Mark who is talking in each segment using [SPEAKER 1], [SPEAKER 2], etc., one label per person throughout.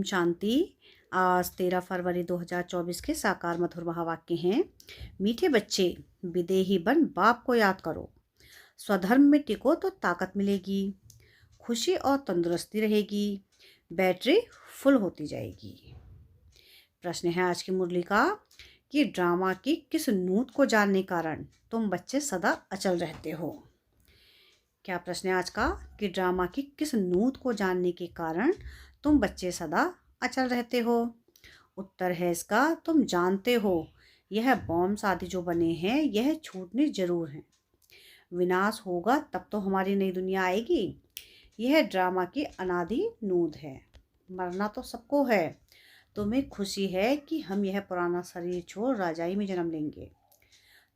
[SPEAKER 1] ओम शांति। आज 13 फरवरी 2024 के साकार मधुर महावाक्य हैं। मीठे बच्चे, विदेही बन बाप को याद करो। स्वधर्म में टिको तो ताकत मिलेगी, खुशी और तंदुरुस्ती रहेगी, बैटरी फुल होती जाएगी। प्रश्न है आज की मुरली का कि ड्रामा की किस नूत को जानने कारण तुम बच्चे सदा अचल रहते हो। क्या प्रश्न है आज का कि ड्रामा की किस नूत को जानने के कारण तुम बच्चे सदा अचल रहते हो। उत्तर है इसका तुम जानते हो यह बॉम्ब आदि जो बने हैं यह छूटने जरूर हैं। विनाश होगा तब तो हमारी नई दुनिया आएगी। यह ड्रामा की अनादि नूत है। मरना तो सबको है। तुम्हें खुशी है कि हम यह पुराना शरीर छोड़ राजाई में जन्म लेंगे।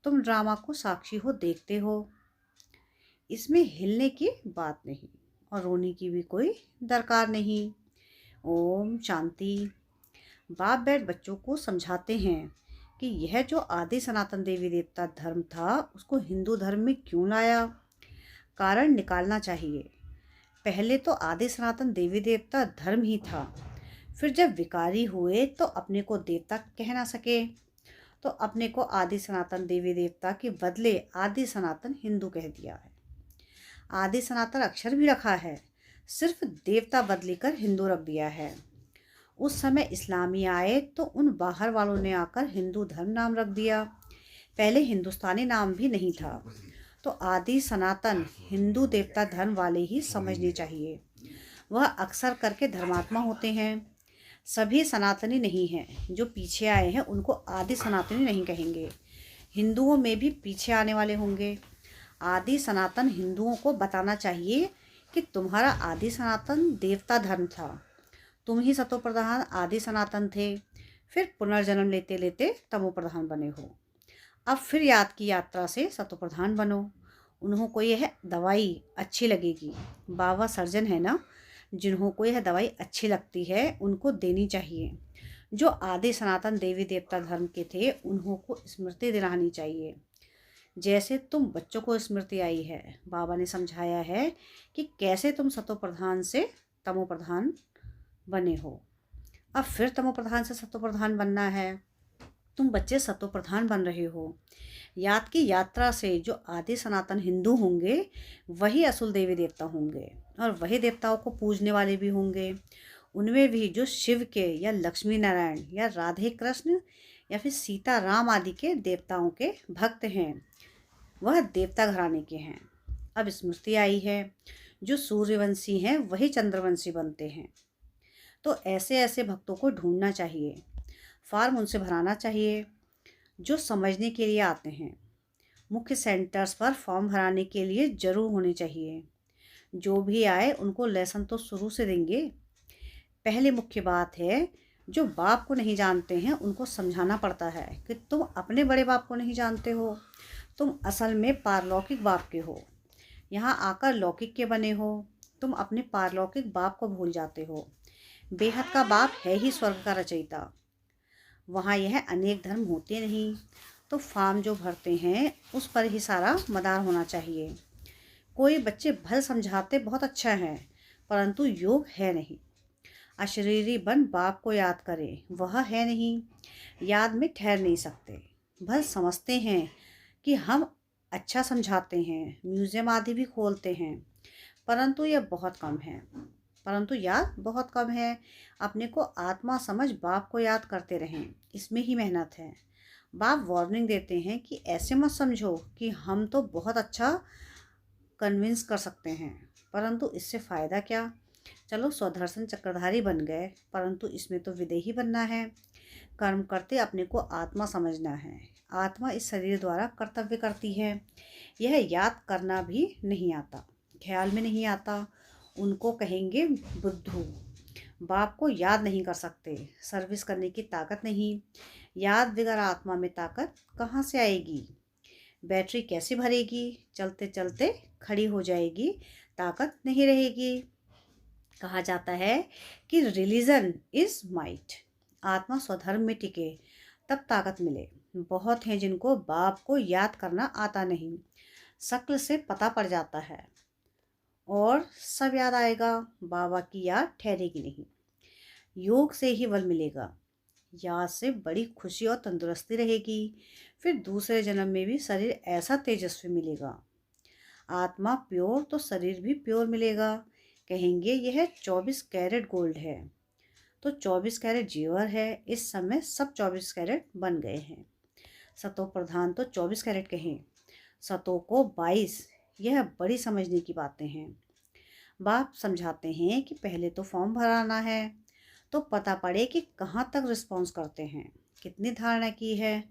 [SPEAKER 1] तुम ड्रामा को साक्षी हो, देखते हो। इसमें हिलने की बात नहीं और रोने की भी कोई दरकार नहीं। ओम शांति। बाप बैठ बच्चों को समझाते हैं कि यह जो आदि सनातन देवी देवता धर्म था उसको हिंदू धर्म में क्यों लाया। कारण निकालना चाहिए। पहले तो आदि सनातन देवी देवता धर्म ही था, फिर जब विकारी हुए तो अपने को देवता कह ना सके तो अपने को आदि सनातन देवी देवता के बदले आदि सनातन हिंदू कह दिया है। आदि सनातन अक्षर भी रखा है, सिर्फ देवता बदली कर हिंदू रख दिया है। उस समय इस्लामी आए तो उन बाहर वालों ने आकर हिंदू धर्म नाम रख दिया। पहले हिंदुस्तानी नाम भी नहीं था। तो आदि सनातन हिंदू देवता धर्म वाले ही समझने चाहिए। वह अक्सर करके धर्मात्मा होते हैं। सभी सनातनी नहीं हैं। जो पीछे आए हैं उनको आदि सनातनी नहीं कहेंगे। हिंदुओं में भी पीछे आने वाले होंगे। आदि सनातन हिंदुओं को बताना चाहिए कि तुम्हारा आदि सनातन देवता धर्म था। तुम ही सतो प्रधान आदि सनातन थे, फिर पुनर्जन्म लेते लेते तमो प्रधान बने हो। अब फिर याद की यात्रा से सतो प्रधान बनो। उन्हों को यह दवाई अच्छी लगेगी। बाबा सर्जन है ना, जिन्हों को यह दवाई अच्छी लगती है उनको देनी चाहिए। जो आदि सनातन देवी देवता धर्म के थे उन्हों को स्मृति दिलानी चाहिए। जैसे तुम बच्चों को स्मृति आई है, बाबा ने समझाया है कि कैसे तुम सतो प्रधान से तमो प्रधान बने हो। अब फिर तमो प्रधान से सतो प्रधान बनना है। तुम बच्चे सतो प्रधान बन रहे हो। याद की यात्रा से जो आदि सनातन हिंदू होंगे वही असुल देवी देवता होंगे और वही देवताओं को पूजने वाले भी होंगे। उनमें भी जो शिव के या लक्ष्मी नारायण या राधे कृष्ण या फिर सीता राम आदि के देवताओं के भक्त हैं, वह देवता घराने के हैं। अब स्मृति आई है, जो सूर्यवंशी हैं वही चंद्रवंशी बनते हैं। तो ऐसे ऐसे भक्तों को ढूंढना चाहिए, फॉर्म उनसे भराना चाहिए जो समझने के लिए आते हैं। मुख्य सेंटर्स पर फॉर्म भराने के लिए जरूर होने चाहिए। जो भी आए उनको लेसन तो शुरू से देंगे। पहले मुख्य बात है, जो बाप को नहीं जानते हैं उनको समझाना पड़ता है कि तुम अपने बड़े बाप को नहीं जानते हो। तुम असल में पारलौकिक बाप के हो। यहाँ आकर लौकिक के बने हो। तुम अपने पारलौकिक बाप को भूल जाते हो। बेहद का बाप है ही स्वर्ग का रचयिता। वहाँ यह अनेक धर्म होते नहीं। तो फॉर्म जो भरते हैं उस पर ही सारा मदार होना चाहिए। कोई बच्चे भल समझाते बहुत अच्छा है, परंतु योग है नहीं। अशरीरी बन बाप को याद करें, वह है नहीं। याद में ठहर नहीं सकते। भल समझते हैं कि हम अच्छा समझाते हैं, म्यूज़ियम आदि भी खोलते हैं, परंतु यह बहुत कम है। परंतु याद बहुत कम है। अपने को आत्मा समझ बाप को याद करते रहें, इसमें ही मेहनत है। बाप वार्निंग देते हैं कि ऐसे मत समझो कि हम तो बहुत अच्छा कन्विंस कर सकते हैं, परंतु इससे फ़ायदा क्या। चलो स्वदर्शन चक्रधारी बन गए, परंतु इसमें तो विदेही बनना है। कर्म करते अपने को आत्मा समझना है। आत्मा इस शरीर द्वारा कर्तव्य करती है। यह याद करना भी नहीं आता, ख्याल में नहीं आता। उनको कहेंगे बुद्धू। बाप को याद नहीं कर सकते, सर्विस करने की ताकत नहीं। याद बगैर आत्मा में ताकत कहाँ से आएगी। बैटरी कैसे भरेगी। चलते चलते खड़ी हो जाएगी, ताकत नहीं रहेगी। कहा जाता है कि रिलीजन इज माइट। आत्मा स्वधर्म में टिके तब ताकत मिले। बहुत हैं जिनको बाप को याद करना आता नहीं, शक्ल से पता पड़ जाता है और सब याद आएगा, बाबा की याद ठहरेगी नहीं। योग से ही बल मिलेगा। याद से बड़ी खुशी और तंदुरुस्ती रहेगी। फिर दूसरे जन्म में भी शरीर ऐसा तेजस्वी मिलेगा। आत्मा प्योर तो शरीर भी प्योर मिलेगा। कहेंगे यह 24 कैरेट गोल्ड है, तो 24 कैरेट जेवर है। इस समय सब 24 कैरेट बन गए हैं। सतो प्रधान तो 24 कैरेट कहें, सतों को 22। यह बड़ी समझने की बातें हैं। बाप समझाते हैं कि पहले तो फॉर्म भराना है, तो पता पड़े कि कहाँ तक रिस्पॉन्स करते हैं, कितनी धारणा की है।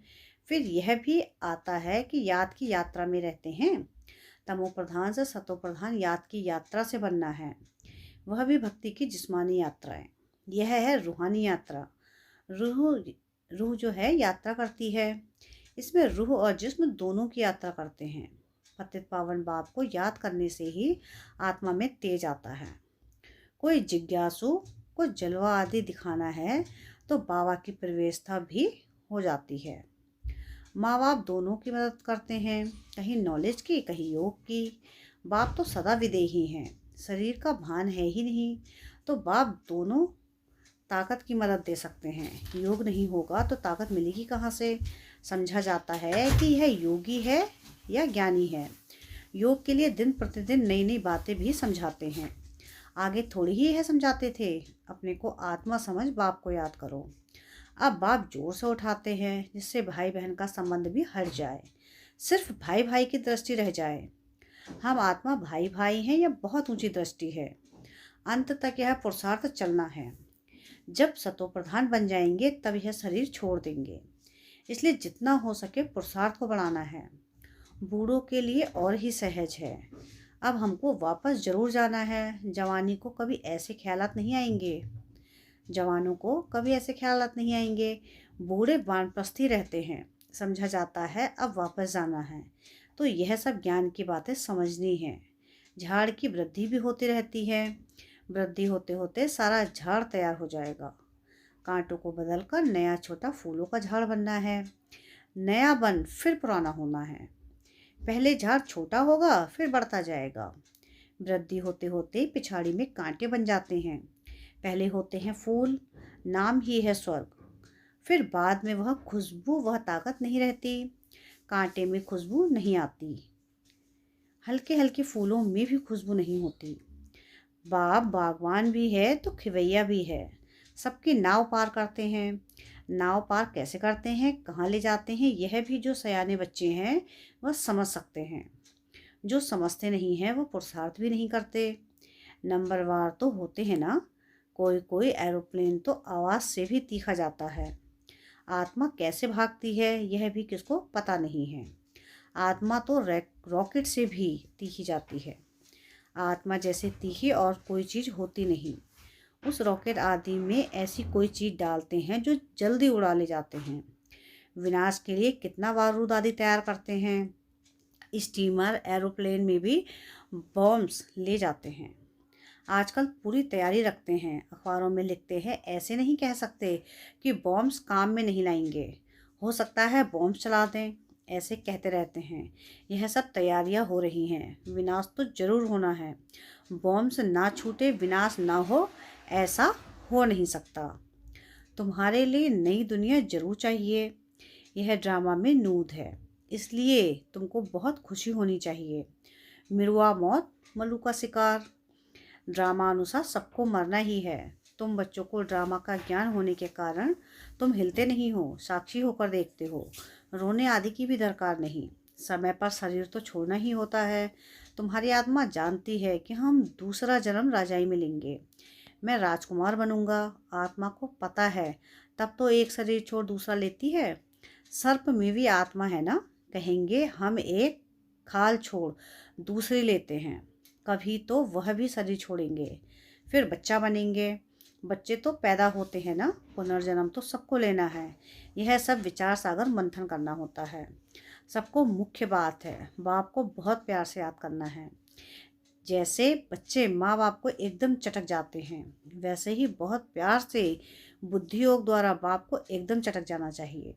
[SPEAKER 1] फिर यह भी आता है कि याद की यात्रा में रहते हैं। तमो प्रधान से सतो प्रधान याद की यात्रा से बनना है। वह भी भक्ति की जिस्मानी यात्रा है। यह है रूहानी यात्रा। रूह रूह जो है यात्रा करती है। इसमें रूह और जिस्म दोनों की यात्रा करते हैं। पतित पावन बाप को याद करने से ही आत्मा में तेज आता है। कोई जिज्ञासु को जलवा आदि दिखाना है तो बाबा की प्रवेशता भी हो जाती है। माँ बाप दोनों की मदद करते हैं, कहीं नॉलेज की कहीं योग की। बाप तो सदा विदेही हैं, शरीर का भान है ही नहीं, तो बाप दोनों ताकत की मदद दे सकते हैं। योग नहीं होगा तो ताकत मिलेगी कहाँ से। समझा जाता है कि यह योगी है या ज्ञानी है। योग के लिए दिन प्रतिदिन नई नई बातें भी समझाते हैं। आगे थोड़ी ही है समझाते थे, अपने को आत्मा समझ बाप को याद करो। अब बाप जोर से उठाते हैं जिससे भाई बहन का संबंध भी हट जाए, सिर्फ भाई भाई की दृष्टि रह जाए। हम आत्मा भाई भाई हैं, यह बहुत ऊंची दृष्टि है। अंत तक यह पुरुषार्थ चलना है। जब सतो प्रधान बन जाएंगे तब यह शरीर छोड़ देंगे। इसलिए जितना हो सके पुरुषार्थ को बढ़ाना है। बूढ़ों के लिए और ही सहज है। अब हमको वापस जरूर जाना है। जवानी को कभी ऐसे ख्यालात नहीं आएंगे। जवानों को कभी ऐसे ख्यालात नहीं आएंगे। बूढ़े वानप्रस्थी रहते हैं। समझा जाता है अब वापस जाना है, तो यह सब ज्ञान की बातें समझनी है। झाड़ की वृद्धि भी होती रहती है। वृद्धि होते होते सारा झाड़ तैयार हो जाएगा। कांटों को बदलकर नया छोटा फूलों का झाड़ बनना है। नया बन फिर पुराना होना है। पहले झाड़ छोटा होगा फिर बढ़ता जाएगा। वृद्धि होते होते पिछाड़ी में कांटे बन जाते हैं। पहले होते हैं फूल, नाम ही है स्वर्ग। फिर बाद में वह खुशबू, वह ताकत नहीं रहती। कांटे में खुशबू नहीं आती, हल्के हल्के फूलों में भी खुशबू नहीं होती। बाप बागवान भी है तो खिवैया भी है। सबकी नाव पार करते हैं। नाव पार कैसे करते हैं, कहाँ ले जाते हैं, यह भी जो सयाने बच्चे हैं वह समझ सकते हैं। जो समझते नहीं हैं वो पुरुषार्थ भी नहीं करते। नंबरवार तो होते हैं ना। कोई कोई एरोप्लेन तो आवाज़ से भी तीखा जाता है। आत्मा कैसे भागती है यह भी किसको पता नहीं है। आत्मा तो रॉकेट से भी तीखी जाती है। आत्मा जैसे तीखी और कोई चीज़ होती नहीं। उस रॉकेट आदि में ऐसी कोई चीज़ डालते हैं जो जल्दी उड़ा ले जाते हैं। विनाश के लिए कितना बारूद आदि तैयार करते हैं। स्टीमर एरोप्लेन में भी बॉम्ब्स ले जाते हैं। आजकल पूरी तैयारी रखते हैं, अखबारों में लिखते हैं। ऐसे नहीं कह सकते कि बॉम्ब्स काम में नहीं लाएंगे, हो सकता है बॉम्ब चला दें, ऐसे कहते रहते हैं। यह सब तैयारियां हो रही हैं। विनाश तो जरूर होना है। बॉम्ब्स ना छूटे, विनाश ना हो, ऐसा हो नहीं सकता। तुम्हारे लिए नई दुनिया जरूर चाहिए। यह ड्रामा में नूद है, इसलिए तुमको बहुत खुशी होनी चाहिए। मिरुआ मौत, मल्लू का शिकार। ड्रामा अनुसार सबको मरना ही है। तुम बच्चों को ड्रामा का ज्ञान होने के कारण तुम हिलते नहीं हो, साक्षी होकर देखते हो। रोने आदि की भी दरकार नहीं। समय पर शरीर तो छोड़ना ही होता है। तुम्हारी आत्मा जानती है कि हम दूसरा जन्म राजाई में लेंगे। मैं राजकुमार बनूंगा। आत्मा को पता है, तब तो एक शरीर छोड़ दूसरा लेती है। सर्प में भी आत्मा है ना। कहेंगे हम एक खाल छोड़ दूसरी लेते हैं। कभी तो वह भी शरीर छोड़ेंगे, फिर बच्चा बनेंगे। बच्चे तो पैदा होते हैं ना, पुनर्जन्म तो सबको लेना है। यह सब विचार सागर मंथन करना होता है। सबको मुख्य बात है, बाप को बहुत प्यार से याद करना है। जैसे बच्चे माँ बाप को एकदम चटक जाते हैं, वैसे ही बहुत प्यार से बुद्धि योग द्वारा बाप को एकदम चटक जाना चाहिए।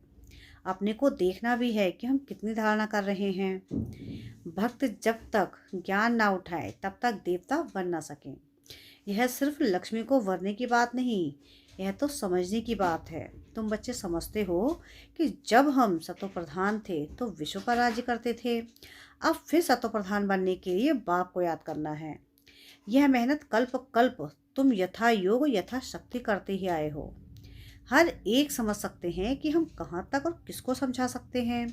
[SPEAKER 1] अपने को देखना भी है कि हम कितनी धारणा कर रहे हैं। भक्त जब तक ज्ञान ना उठाए तब तक देवता बन ना सके। यह सिर्फ लक्ष्मी को वरने की बात नहीं, यह तो समझने की बात है। तुम बच्चे समझते हो कि जब हम सतो प्रधान थे तो विश्व पर राज्य करते थे। अब फिर सतो प्रधान बनने के लिए बाप को याद करना है। यह मेहनत कल्प कल्प तुम यथा योग यथा शक्ति करते ही आए हो। हर एक समझ सकते हैं कि हम कहाँ तक और किसको समझा सकते हैं।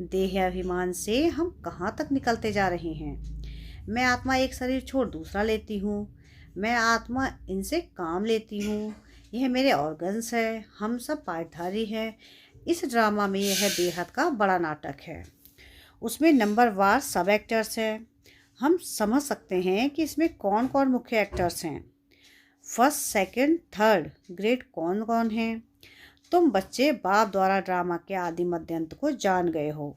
[SPEAKER 1] देह अभिमान से हम कहाँ तक निकलते जा रहे हैं। मैं आत्मा एक शरीर छोड़ दूसरा लेती हूँ। मैं आत्मा इनसे काम लेती हूँ। यह मेरे ऑर्गन्स है। हम सब पार्टधारी हैं। इस ड्रामा में यह बेहद का बड़ा नाटक है। उसमें नंबर वार सब एक्टर्स हैं। हम समझ सकते हैं कि इसमें कौन कौन मुख्य एक्टर्स हैं। फर्स्ट सेकंड थर्ड ग्रेड कौन कौन हैं। तुम बच्चे बाप द्वारा ड्रामा के आदि मध्यांत को जान गए हो।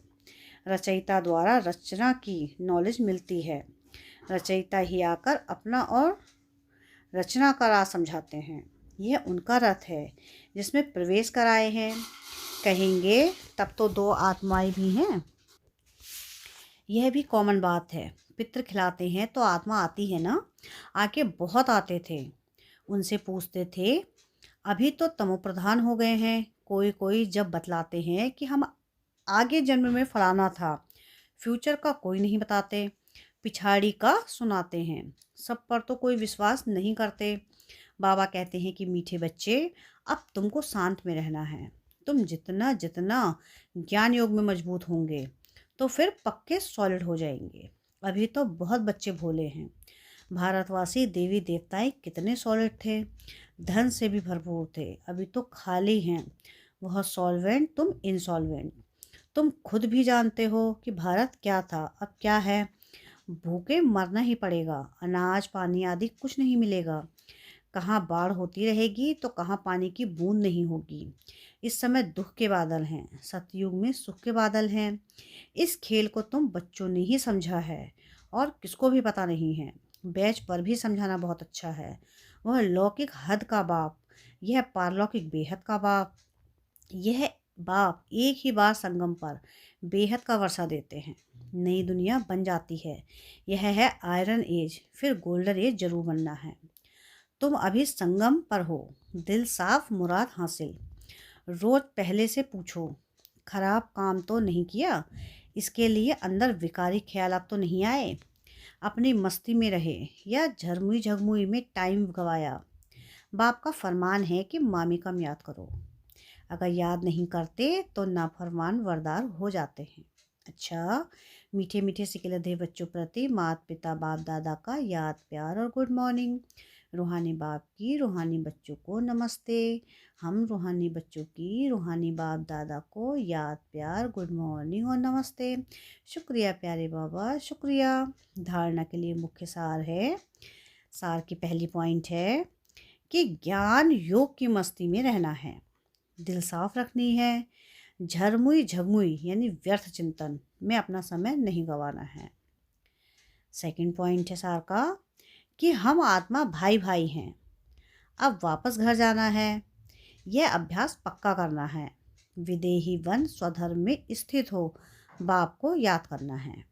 [SPEAKER 1] रचयिता द्वारा रचना की नॉलेज मिलती है। रचयिता ही आकर अपना और रचना का राज समझाते हैं। यह उनका रथ है जिसमें प्रवेश कराए हैं। कहेंगे तब तो दो आत्माएं भी हैं। यह भी कॉमन बात है। पितृ खिलाते हैं तो आत्मा आती है ना। आके बहुत आते थे। उनसे पूछते थे, अभी तो तमोप्रधान हो गए हैं। कोई कोई जब बतलाते हैं कि हम आगे जन्म में फलाना था। फ्यूचर का कोई नहीं बताते, पिछाड़ी का सुनाते हैं। सब पर तो कोई विश्वास नहीं करते। बाबा कहते हैं कि मीठे बच्चे, अब तुमको शांत में रहना है। तुम जितना जितना ज्ञान योग में मजबूत होंगे तो फिर पक्के सॉलिड हो जाएंगे। अभी तो बहुत बच्चे भोले हैं। भारतवासी देवी देवताएं कितने सॉलिड थे, धन से भी भरपूर थे। अभी तो खाली हैं। वह सॉल्वेंट, तुम इनसॉल्वेंट। तुम खुद भी जानते हो कि भारत क्या था, अब क्या है। भूखे मरना ही पड़ेगा। अनाज पानी आदि कुछ नहीं मिलेगा। कहाँ बाढ़ होती रहेगी तो कहाँ पानी की बूंद नहीं होगी। इस समय दुख के बादल हैं, सतयुग में सुख के बादल हैं। इस खेल को तुम बच्चों ने ही समझा है और किसको भी पता नहीं है। बैच पर भी समझाना बहुत अच्छा है। वह लौकिक हद का बाप, यह पारलौकिक बेहद का बाप। यह बाप एक ही बार संगम पर बेहद का वर्षा देते हैं। नई दुनिया बन जाती है। यह है आयरन एज, फिर गोल्डन एज जरूर बनना है। तुम अभी संगम पर हो। दिल साफ, मुराद हासिल। रोज पहले से पूछो, खराब काम तो नहीं किया, इसके लिए अंदर विकारी ख्यालात तो नहीं आए, अपनी मस्ती में रहे या झरमुई झगमुई में टाइम गवाया। बाप का फरमान है कि मामी कम याद करो। अगर याद नहीं करते तो नाफरमान वरदार हो जाते हैं। अच्छा, मीठे मीठे सिकिलधे बच्चों प्रति माता पिता बाप दादा का याद प्यार और गुड मॉर्निंग। रूहानी बाप की रूहानी बच्चों को नमस्ते। हम रूहानी बच्चों की रूहानी बाप दादा को याद प्यार गुड मॉर्निंग और नमस्ते। शुक्रिया प्यारे बाबा, शुक्रिया। धारणा के लिए मुख्य सार है। सार की पहली पॉइंट है कि ज्ञान योग की मस्ती में रहना है। दिल साफ रखनी है। झरमुई झगमुई यानी व्यर्थ चिंतन में अपना समय नहीं गंवाना है। सेकंड पॉइंट है सार का कि हम आत्मा भाई भाई हैं। अब वापस घर जाना है। यह अभ्यास पक्का करना है। विदेही वन स्वधर्म में स्थित हो, बाप को याद करना है।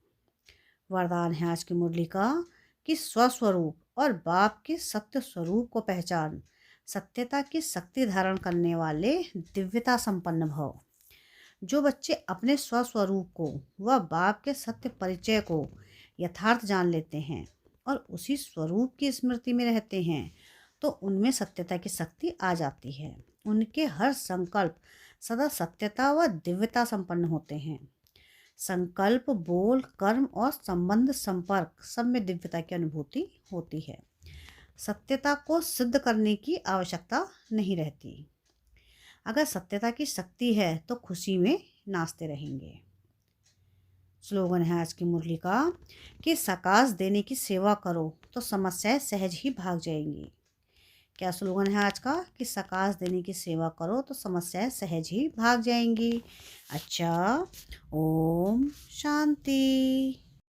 [SPEAKER 1] वरदान है आज की मुरली का कि स्वस्वरूप और बाप के सत्य स्वरूप को पहचान। सत्यता की शक्ति धारण करने वाले दिव्यता संपन्न भव। जो बच्चे अपने स्वस्वरूप को व बाप के सत्य परिचय को यथार्थ जान लेते हैं और उसी स्वरूप की स्मृति में रहते हैं तो उनमें सत्यता की शक्ति आ जाती है। उनके हर संकल्प सदा सत्यता व दिव्यता संपन्न होते हैं। संकल्प, बोल, कर्म और संबंध संपर्क सब में दिव्यता की अनुभूति होती है। सत्यता को सिद्ध करने की आवश्यकता नहीं रहती। अगर सत्यता की शक्ति है तो खुशी में नाचते रहेंगे। स्लोगन है आज की मुरली का कि सकाश देने की सेवा करो तो समस्याएं सहज ही भाग जाएंगी। क्या स्लोगन है आज का कि सकाश देने की सेवा करो तो समस्याएं सहज ही भाग जाएंगी। अच्छा, ओम शांति।